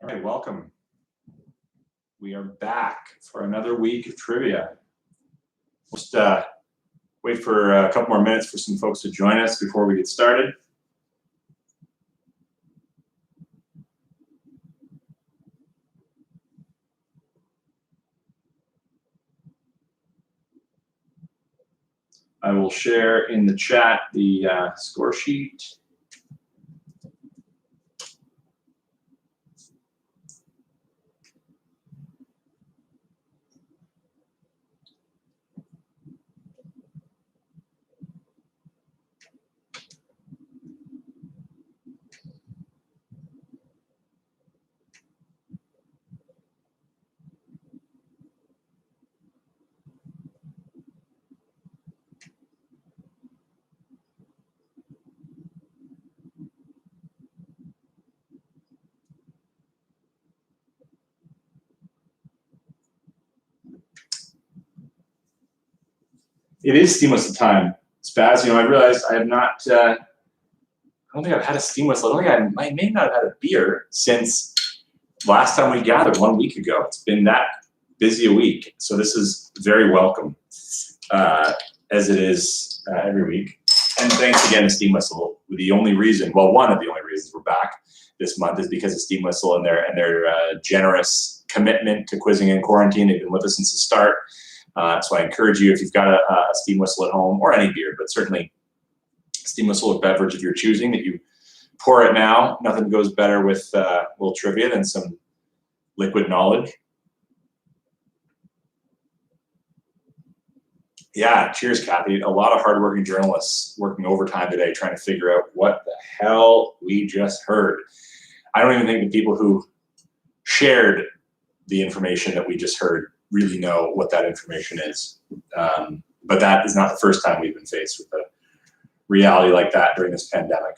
All right, welcome. We are back for another week of trivia. Just wait for a couple more minutes for some folks to join us before we get started. I will share in the chat the score sheet. It is steam whistle time. Spaz, I realized I have not, I don't think I've had a steam whistle. I don't think I may not have had a beer since last time we gathered 1 week ago. It's been that busy a week. So this is very welcome, as it is every week. And thanks again to Steam Whistle. The only reason, well, one of the only reasons we're back this month is because of Steam Whistle and their generous commitment to quizzing in quarantine. They've been with us since the start. So I encourage you, if you've got a steam whistle at home, or any beer, but certainly steam whistle or beverage if you're choosing, that you pour it now. Nothing goes better with a little trivia than some liquid knowledge. Yeah, cheers, Kathy. A lot of hardworking journalists working overtime today trying to figure out what the hell we just heard. I don't even think the people who shared the information that we just heard really know what that information is. But that is not the first time we've been faced with a reality like that during this pandemic.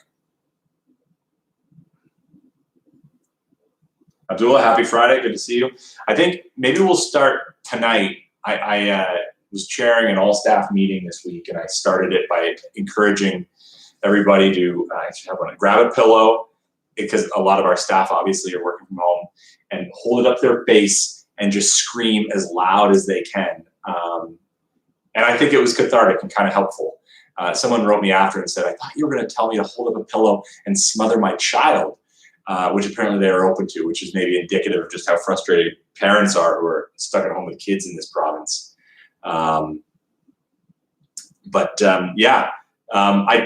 Abdullah, happy Friday, good to see you. I think maybe we'll start tonight. I was chairing an all-staff meeting this week, and I started it by encouraging everybody to grab a pillow, because a lot of our staff obviously are working from home, and hold it up to their face and just scream as loud as they can. And I think it was cathartic and kind of helpful. Someone wrote me after and said, I thought you were going to tell me to hold up a pillow and smother my child, which apparently they are open to, which is maybe indicative of just how frustrated parents are who are stuck at home with kids in this province. I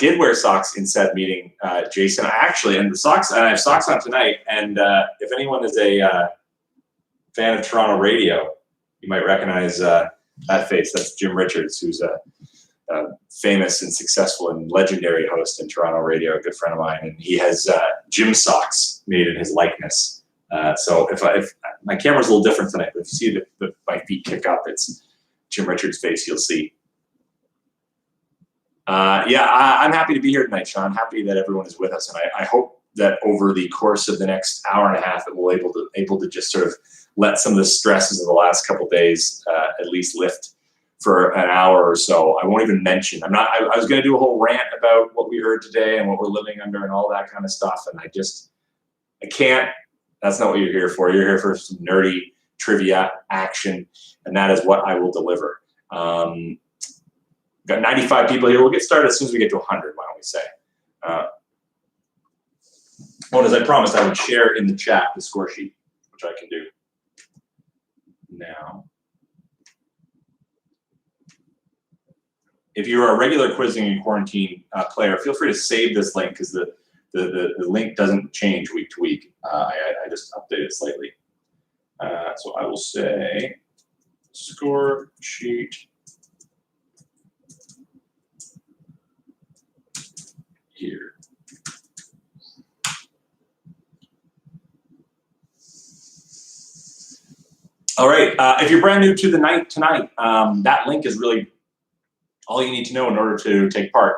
did wear socks in said meeting, Jason. I have socks on tonight. And if anyone is a fan of Toronto radio, you might recognize that face. That's Jim Richards, who's a famous and successful and legendary host in Toronto radio, a good friend of mine, and he has gym socks made in his likeness. So if my camera's a little different tonight, but if you see my feet kick up, it's Jim Richards' face you'll see. I'm happy to be here tonight, Sean. Happy that everyone is with us, and I hope that over the course of the next hour and a half, that we'll able to just sort of let some of the stresses of the last couple of days at least lift for an hour or so. I won't even mention. I was going to do a whole rant about what we heard today and what we're living under and all that kind of stuff, and I can't. That's not what you're here for. You're here for some nerdy trivia action, and that is what I will deliver. Got 95 people here. We'll get started as soon as we get to 100, why don't we say. As I promised, I would share in the chat the score sheet, which I can do now. If you're a regular quizzing in quarantine player, feel free to save this link, because the link doesn't change week to week. I just update it slightly. So I will say score sheet here. All right, if you're brand new to the night tonight, that link is really all you need to know in order to take part.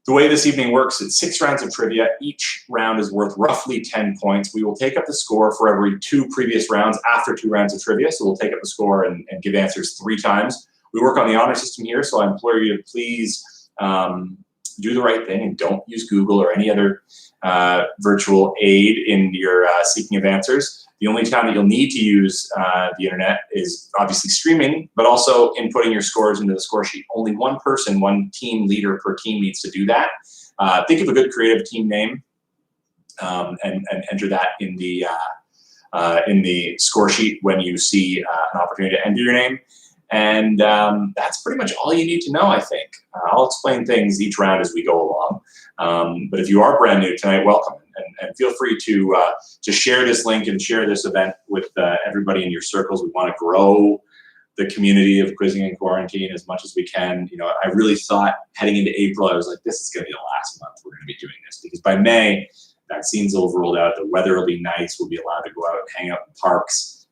The way this evening works, it's 6 rounds of trivia. Each round is worth roughly 10 points. We will take up the score for every 2 previous rounds after 2 rounds of trivia. So we'll take up the score and give answers 3 times. We work on the honor system here, so I implore you to please do the right thing and don't use Google or any other virtual aid in your seeking of answers. The only time that you'll need to use the internet is obviously streaming, but also inputting your scores into the score sheet. Only one person, one team leader per team needs to do that. Think of a good creative team name and enter that in the score sheet when you see an opportunity to enter your name. And that's pretty much all you need to know, I think. I'll explain things each round as we go along. But if you are brand new tonight, welcome. And feel free to share this link and share this event with everybody in your circles. We want to grow the community of quizzing and quarantine as much as we can. You know, I really thought heading into April, I was like, this is going to be the last month we're going to be doing this, because by May, vaccines will have rolled out, the weather will be nice, we'll be allowed to go out and hang out in parks.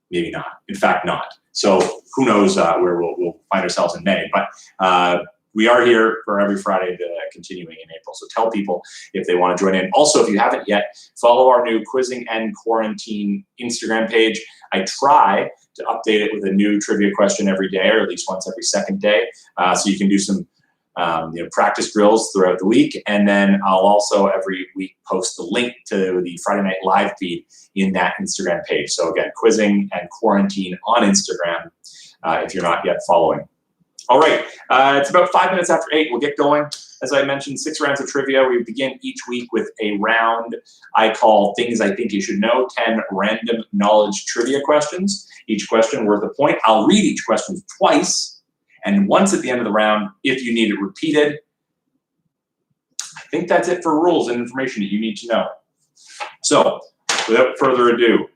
Maybe not. In fact, not. So who knows where we'll find ourselves in May. But we are here for every Friday continuing in April. So tell people if they want to join in. Also, if you haven't yet, follow our new Quizzing and Quarantine Instagram page. I try to update it with a new trivia question every day, or at least once every second day. So you can do some practice drills throughout the week. And then I'll also every week post the link to the Friday Night Live feed in that Instagram page. So again, Quizzing and Quarantine on Instagram if you're not yet following. All right, it's about 5 minutes after 8. We'll get going. As I mentioned, 6 rounds of trivia. We begin each week with a round I call Things I Think You Should Know, 10 random knowledge trivia questions. Each question worth a point. I'll read each question twice, and once at the end of the round, if you need it repeated. I think that's it for rules and information that you need to know. So, without further ado,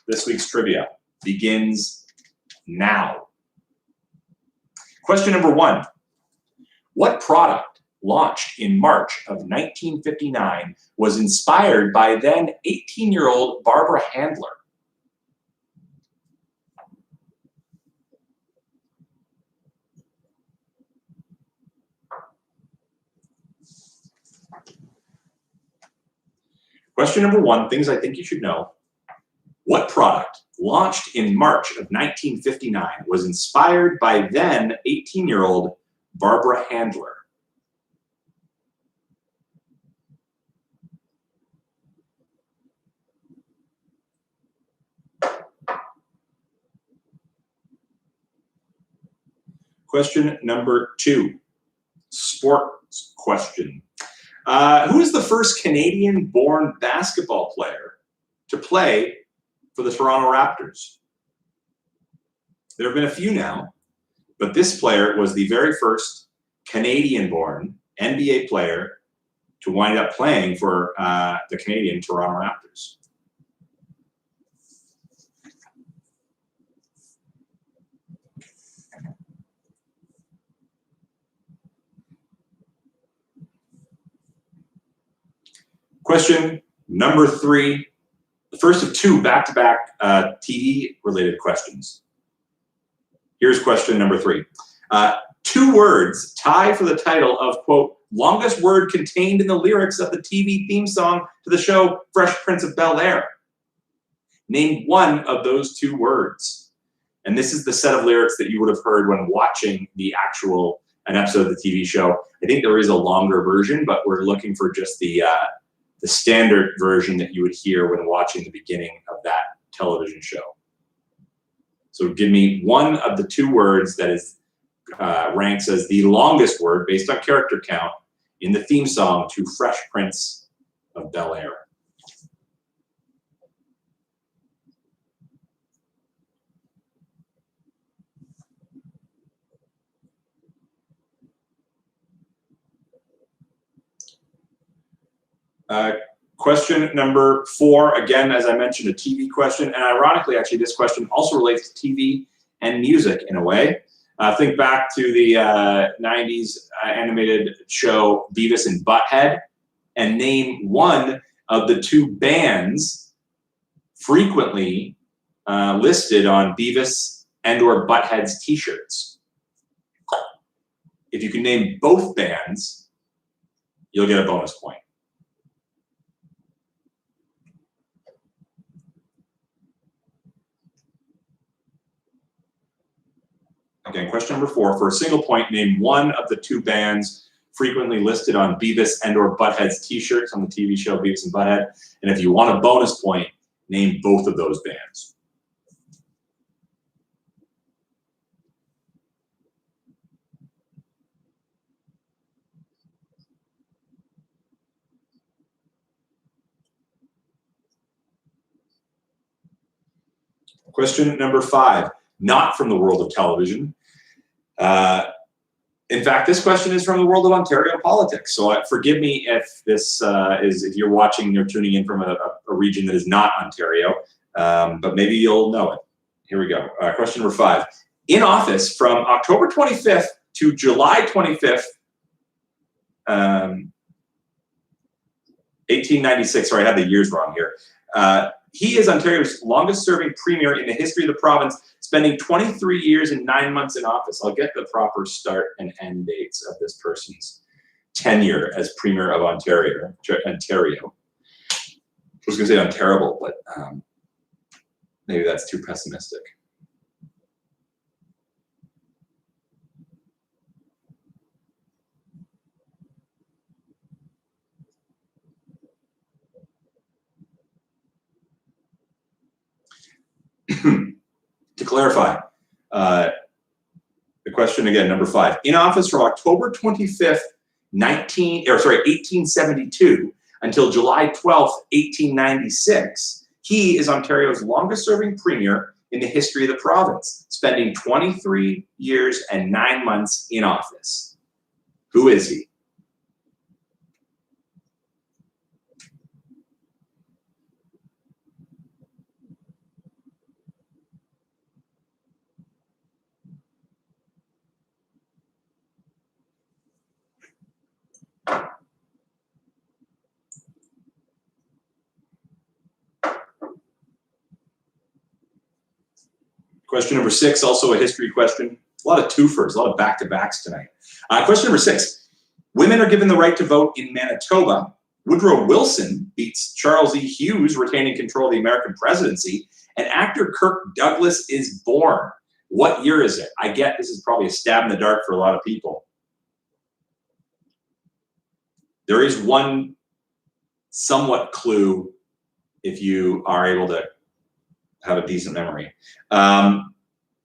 this week's trivia begins now. Question number 1. What product launched in March of 1959 was inspired by then 18-year-old Barbara Handler? Question number 1, things I think you should know. What product launched in March of 1959 was inspired by then 18-year-old Barbara Handler? Question number 2, sports question. Who is the first Canadian-born basketball player to play for the Toronto Raptors? There have been a few now, but this player was the very first Canadian-born NBA player to wind up playing for the Canadian Toronto Raptors. Question number 3, the first of 2 back-to-back TV-related questions. Here's question number 3. 2 words tie for the title of, quote, longest word contained in the lyrics of the TV theme song to the show Fresh Prince of Bel-Air. Name one of those 2 words. And this is the set of lyrics that you would have heard when watching an episode of the TV show. I think there is a longer version, but we're looking for just the standard version that you would hear when watching the beginning of that television show. So give me one of the 2 words that is ranks as the longest word based on character count in the theme song to Fresh Prince of Bel-Air. Question number 4, again, as I mentioned, a TV question. And ironically, actually, this question also relates to TV and music in a way. Think back to the 90s animated show Beavis and Butthead, and name one of the 2 bands frequently listed on Beavis and or Butthead's t-shirts. If you can name both bands, you'll get a bonus point. Again, question number 4, for a single point, name one of the 2 bands frequently listed on Beavis and or Butthead's t-shirts on the TV show Beavis and Butthead. And if you want a bonus point, name both of those bands. Question number 5, not from the world of television. In fact, this question is from the world of Ontario politics. So forgive me if this if you're watching, you're tuning in from a region that is not Ontario, but maybe you'll know it. Here we go. Question number 5. In office from October 25th to July 25th, 1896. Sorry, I had the years wrong here. He is Ontario's longest-serving premier in the history of the province, spending 23 years and 9 months in office. I'll get the proper start and end dates of this person's tenure as premier of Ontario. I was going to say unterrible, but maybe that's too pessimistic. To clarify, the question again, number 5. In office from October 25th, 1872 until July 12th, 1896, he is Ontario's longest-serving premier in the history of the province, spending 23 years and 9 months in office. Who is he? Question number 6, also a history question. A lot of twofers, a lot of back-to-backs tonight. Question number 6. Women are given the right to vote in Manitoba. Woodrow Wilson beats Charles E. Hughes, retaining control of the American presidency. And actor Kirk Douglas is born. What year is it? I get this is probably a stab in the dark for a lot of people. There is one somewhat clue if you are able to have a decent memory.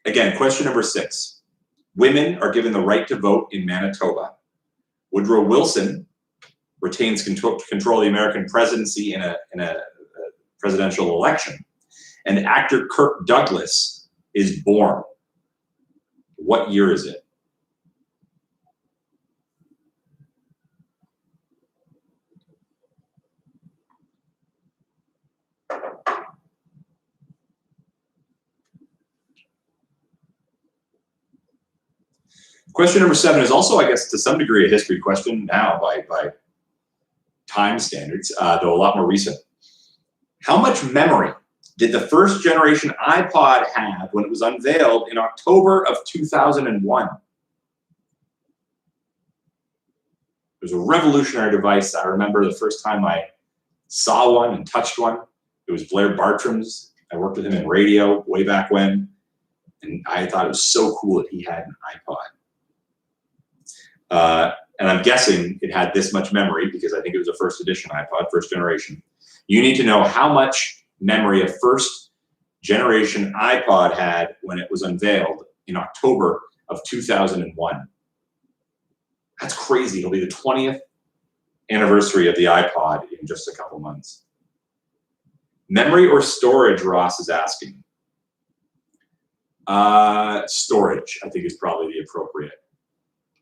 Again, question number 6. Women are given the right to vote in Manitoba. Woodrow Wilson retains control of the American presidency in a presidential election. And actor Kirk Douglas is born. What year is it? Question number 7 is also, I guess, to some degree a history question now by time standards, though a lot more recent. How much memory did the first generation iPod have when it was unveiled in October of 2001? It was a revolutionary device. I remember the first time I saw one and touched one. It was Blair Bartram's. I worked with him in radio way back when, and I thought it was so cool that he had an iPod. And I'm guessing it had this much memory because I think it was a first edition iPod, first generation. You need to know how much memory a first generation iPod had when it was unveiled in October of 2001. That's crazy. It'll be the 20th anniversary of the iPod in just a couple months. Memory or storage, Ross is asking. Storage, I think, is probably the appropriate.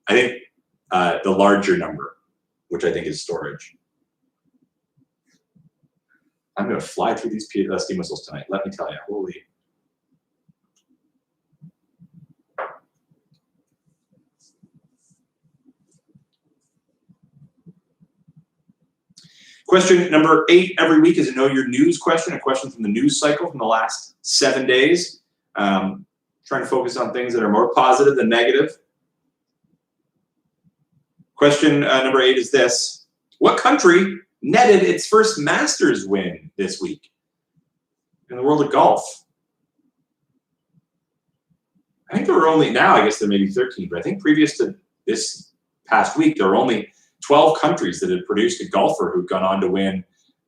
I think the larger number, which I think is storage. I'm going to fly through these steam whistles tonight. Let me tell you, holy. Question number 8 every week is a Know Your News question, a question from the news cycle from the last 7 days. Trying to focus on things that are more positive than negative. Question number 8 is this. What country netted its first Masters win this week in the world of golf? I think there were only, now I guess there may be 13, but I think previous to this past week, there were only 12 countries that had produced a golfer who'd gone on to win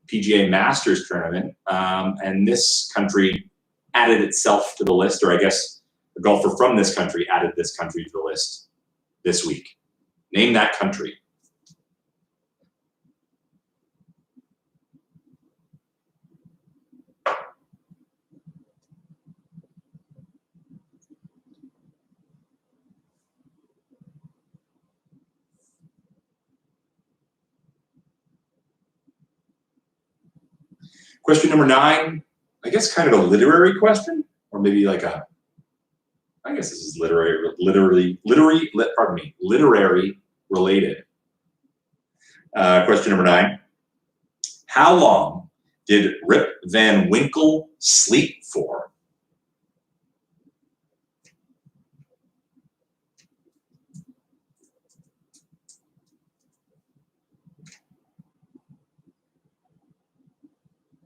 PGA Masters tournament. And this country added itself to the list, or I guess a golfer from this country added this country to the list this week. Name that country. Question number 9, I guess kind of a literary question, or maybe like a, I guess this is literary related. Question number 9, how long did Rip Van Winkle sleep for?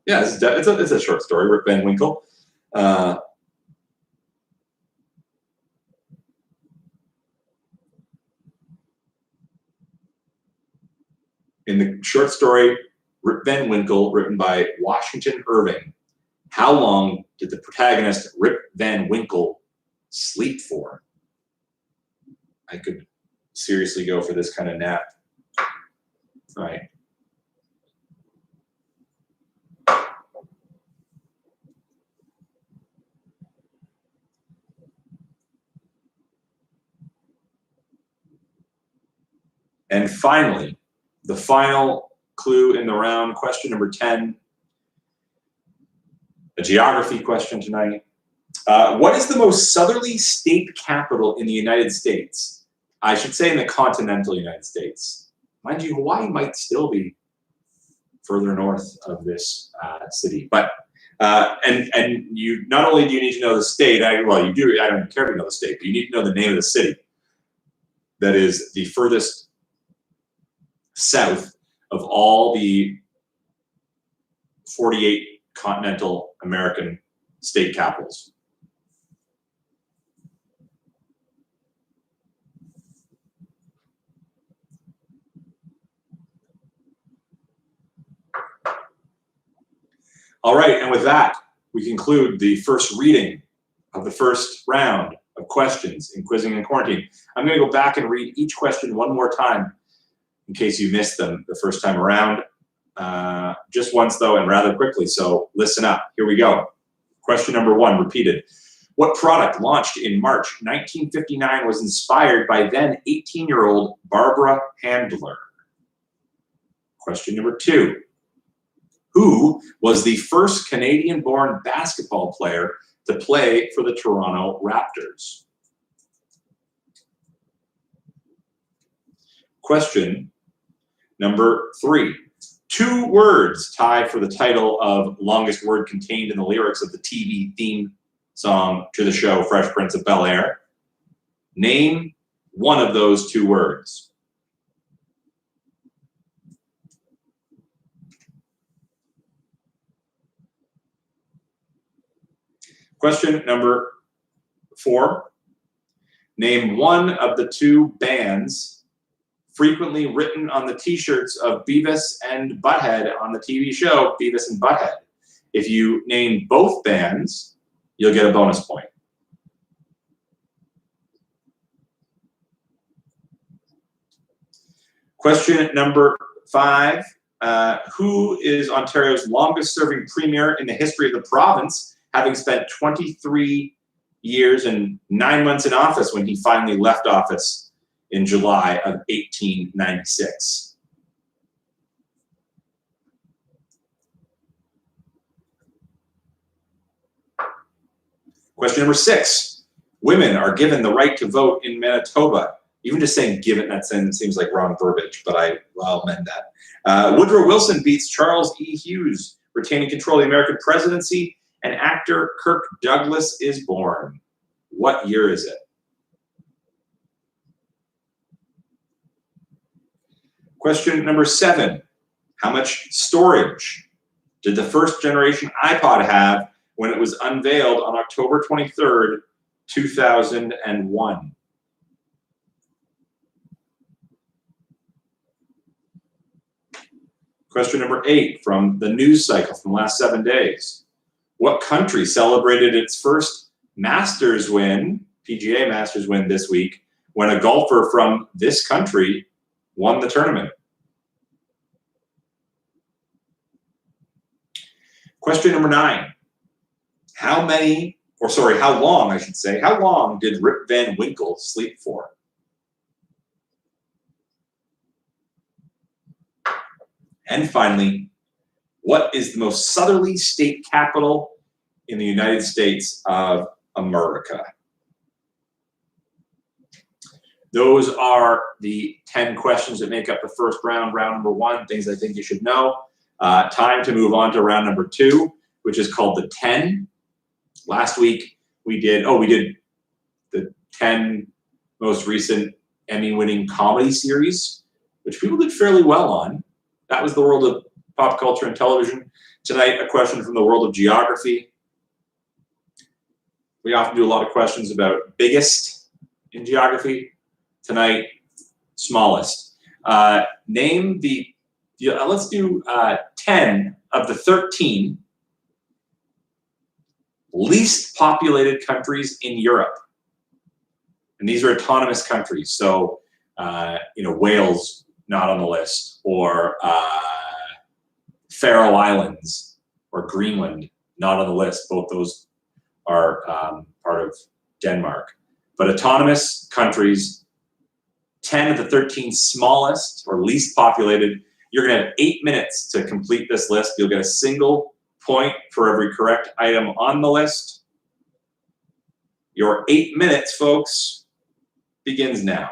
Yeah, it's a short story, Rip Van Winkle. In the short story, Rip Van Winkle, written by Washington Irving, how long did the protagonist Rip Van Winkle sleep for? I could seriously go for this kind of nap. All right. And finally, the final clue in the round, question number 10, a geography question tonight. What is the most southerly state capital in the United States? I should say in the continental United States. Mind you, Hawaii might still be further north of this city. But and you not only do you need to know the state, well, you do. I don't care if you know the state, but you need to know the name of the city that is the furthest south of all the 48 continental American state capitals. All right, and with that, we conclude the first reading of the first round of questions in Quizzing and Quarantine. I'm going to go back and read each question one more time in case you missed them the first time around. Just once, though, and rather quickly, so listen up. Here we go. Question number 1, repeated. What product launched in March 1959 was inspired by then 18-year-old Barbara Handler? Question number 2. Who was the first Canadian-born basketball player to play for the Toronto Raptors? Question number 3. 2 words tie for the title of longest word contained in the lyrics of the TV theme song to the show Fresh Prince of Bel-Air. Name one of those 2 words. Question number 4. Name one of the 2 bands frequently written on the t-shirts of Beavis and Butthead on the TV show Beavis and Butthead. If you name both bands, you'll get a bonus point. Question number 5. Who is Ontario's longest-serving premier in the history of the province, having spent 23 years and 9 months in office when he finally left office in July of 1896? Question number 6. Women are given the right to vote in Manitoba. Even just saying given, that seems like wrong verbiage, but I'll amend that. Woodrow Wilson beats Charles E. Hughes, retaining control of the American presidency, and actor Kirk Douglas is born. What year is it? Question number 7. How much storage did the first generation iPod have when it was unveiled on October 23rd, 2001? Question number 8 from the news cycle from the last 7 days. What country celebrated its first Masters win, PGA Masters win this week, when a golfer from this country won the tournament? Question number 9. How long did Rip Van Winkle sleep for? And finally, what is the most southerly state capital in the United States of America? Those are the 10 questions that make up the first round, round number 1, things I think you should know. Time to move on to round number 2, which is called the 10. Last week we did the 10 most recent Emmy-winning comedy series, which people did fairly well on. That was the world of pop culture and television. Tonight, a question from the world of geography. We often do a lot of questions about biggest in geography. Tonight, smallest. Name the, let's do 10 of the 13 least populated countries in Europe. And these are autonomous countries. So, Wales, not on the list, or Faroe Islands or Greenland, not on the list. Both those are part of Denmark. But autonomous countries, 10 of the 13 smallest or least populated. You're going to have 8 minutes to complete this list. You'll get a single point for every correct item on the list. Your 8 minutes, folks, begins now.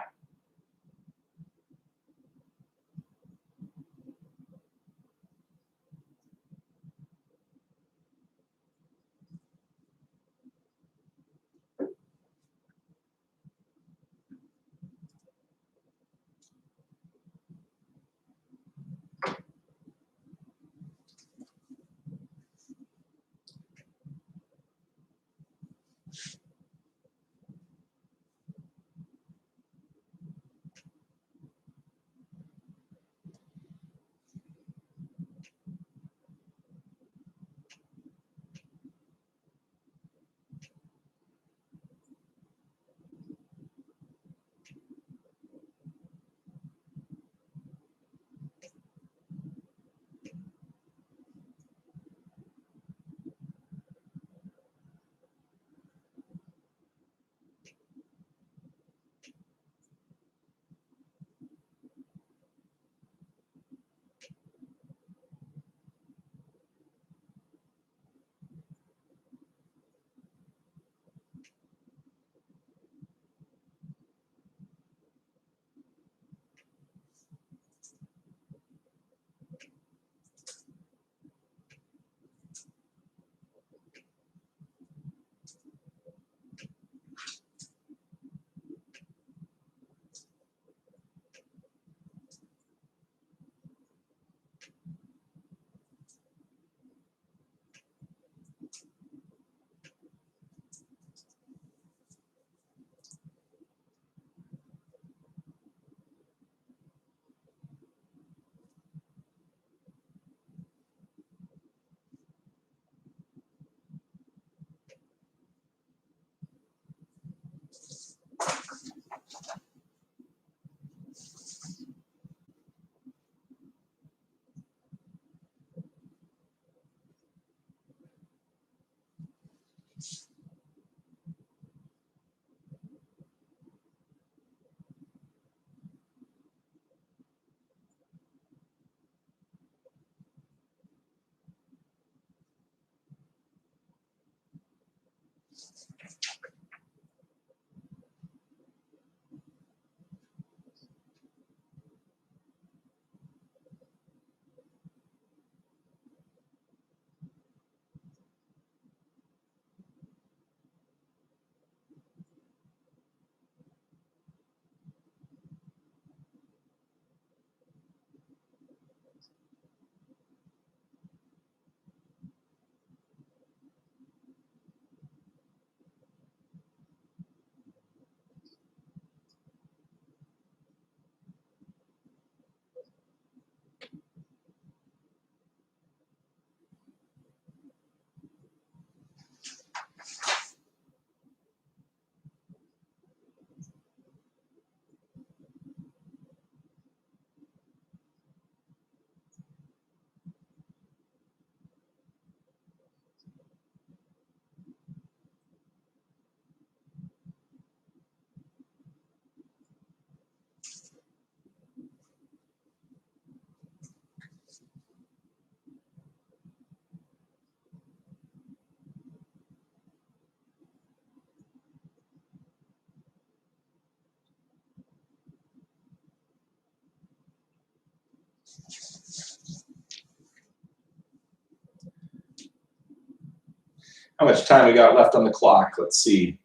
How much time we got left on the clock? Let's see.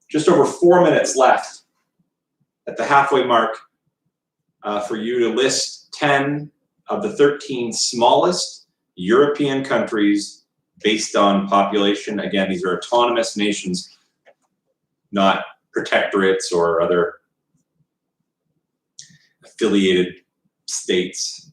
Just over 4 minutes left at the halfway mark for you to list 10 of the 13 smallest European countries based on population. Again, these are autonomous nations, not protectorates or other affiliated states.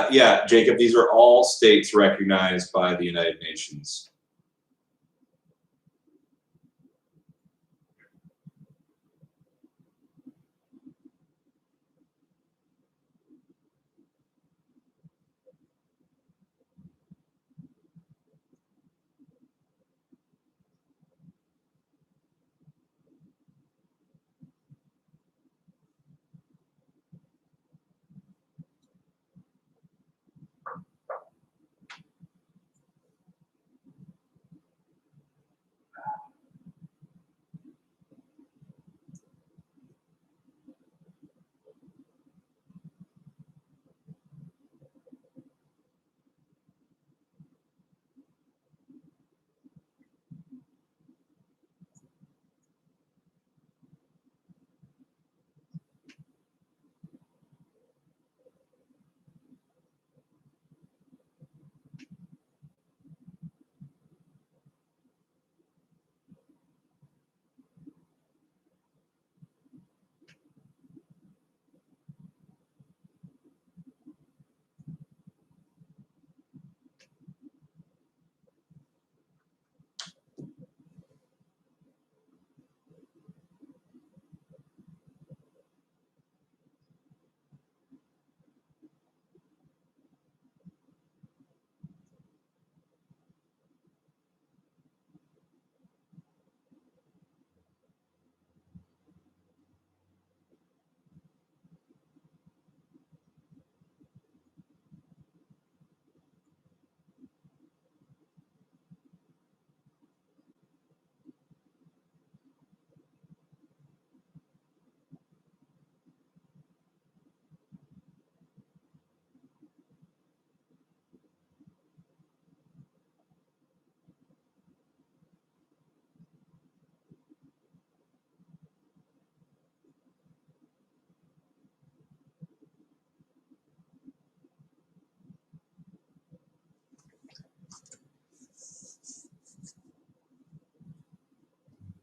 Yeah, Jacob, these are all states recognized by the United Nations.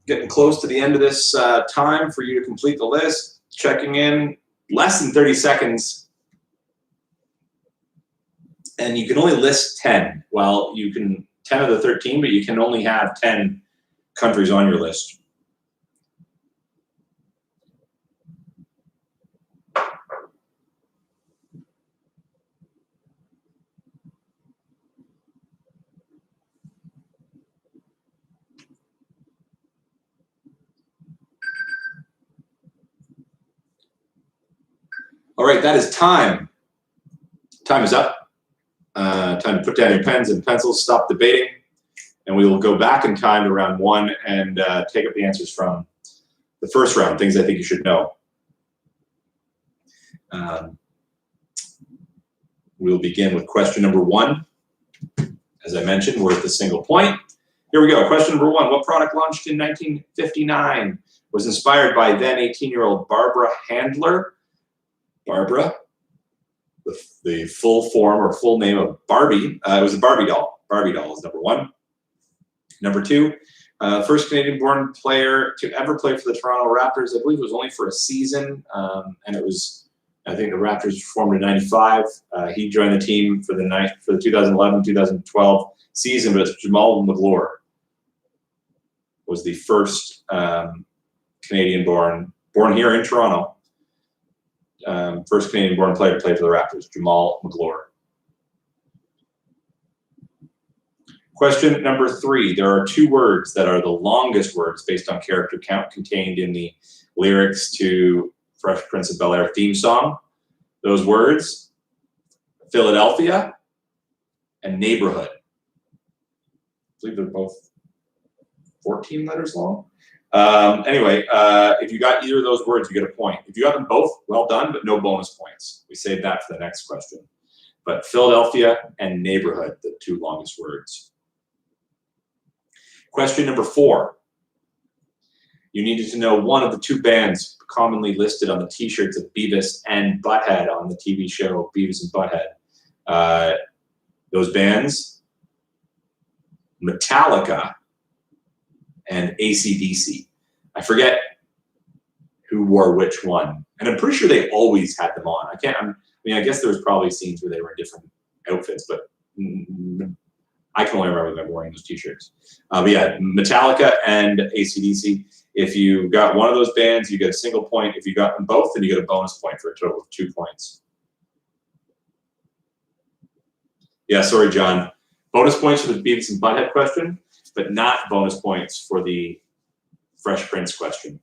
Getting close to the end of this time for you to complete the list. Checking in less than 30 seconds. And you can only list 10. Well, you can 10 of the 13, but you can only have 10 countries on your list. All right, that is time. Time is up. Time to put down your pens and pencils, stop debating, and we will go back in time to round one and take up the answers from the first round, things I think you should know. We'll begin with question number one. As I mentioned, we're at the single point. Here we go. Question number one. What product launched in 1959 was inspired by then 18-year-old Barbara Handler? Barbara, the full form or full name of Barbie. It was a Barbie doll. Barbie doll is number 1. Number 2, first Canadian-born player to ever play for the Toronto Raptors. I believe it was only for a season, and it was, I think the Raptors formed in '95. He joined the team for the 2011-2012 season, but it's Jamal McGlure was the first Canadian-born, born here in Toronto, first Canadian-born player to play for the Raptors, Jamal McGlure. Question number 3. There are 2 words that are the longest words based on character count contained in the lyrics to Fresh Prince of Bel-Air theme song. Those words, Philadelphia and neighborhood. I believe they're both 14 letters long. Anyway, if you got either of those words, you get a point. If you got them both, well done, but no bonus points. We save that for the next question. But Philadelphia and neighborhood, the 2 longest words. Question number 4. You needed to know one of the 2 bands commonly listed on the t-shirts of Beavis and Butthead on the TV show Beavis and Butthead. Those bands, Metallica and AC/DC. I forget who wore which one. And I'm pretty sure they always had them on. I guess there was probably scenes where they were in different outfits, but I can only remember them wearing those t-shirts. But yeah, Metallica and AC/DC. If you got one of those bands, you get a single point. If you got them both, then you get a bonus point for a total of 2 points. Yeah, sorry, John. Bonus points for the Beavis and Butthead question, but not bonus points for the Fresh Prince question.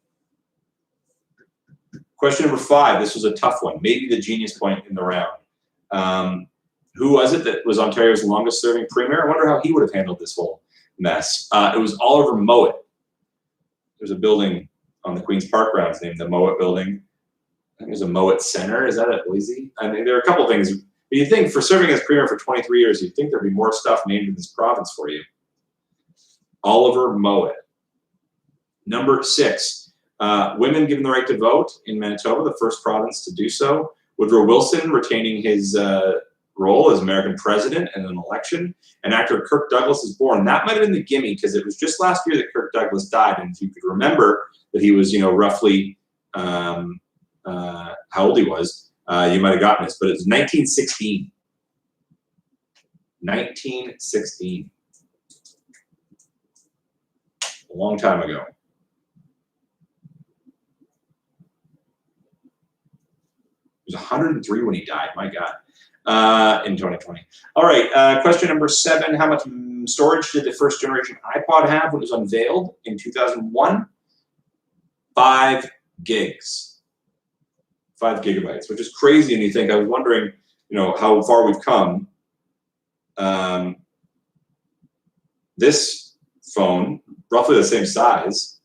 Question number 5. This was a tough one. Maybe the genius point in the round. Who was it that was Ontario's longest-serving premier? I wonder how he would have handled this whole mess. It was Oliver Mowat. There's a building on the Queen's Park grounds named the Mowat Building. I think there's a Mowat Center. Is that at Boise? I mean, there are a couple things. But you'd think for serving as premier for 23 years, you'd think there'd be more stuff named in this province for you. Oliver Mowat. Number 6. Women given the right to vote in Manitoba, the first province to do so. Woodrow Wilson retaining his role as American president in an election, and actor Kirk Douglas is born. That might have been the gimme because it was just last year that Kirk Douglas died, and if you could remember that he was, roughly how old he was, you might have gotten this, but it was 1916. 1916. A long time ago. He was 103 when he died. My God. In 2020. All right, question number 7. How much storage did the first generation iPod have when it was unveiled in 2001? 5 gigs. 5 gigabytes, which is crazy. And you think, I was wondering, how far we've come. This phone, roughly the same size,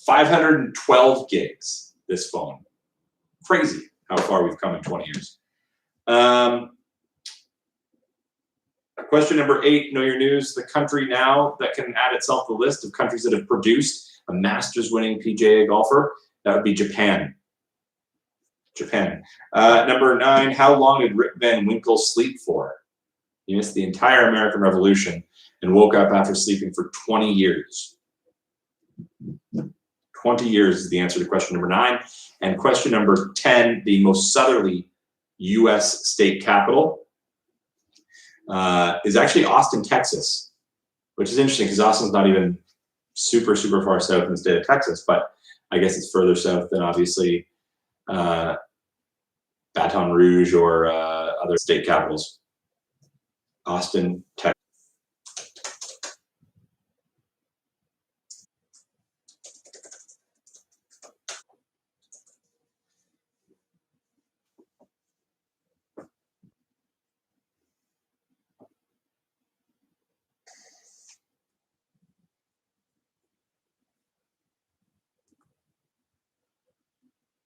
512 gigs, this phone. Crazy how far we've come in 20 years. Question number 8, know your news. The country now that can add itself to the list of countries that have produced a Masters-winning PGA golfer, that would be Japan. Japan. Number 9, how long did Rip Van Winkle sleep for? He missed the entire American Revolution and woke up after sleeping for 20 years. 20 years is the answer to question number 9. And question number 10, the most southerly U.S. state capital is actually Austin, Texas, which is interesting because Austin's not even super far south in the state of Texas, but I guess it's further south than obviously Baton Rouge or other state capitals. Austin, Texas.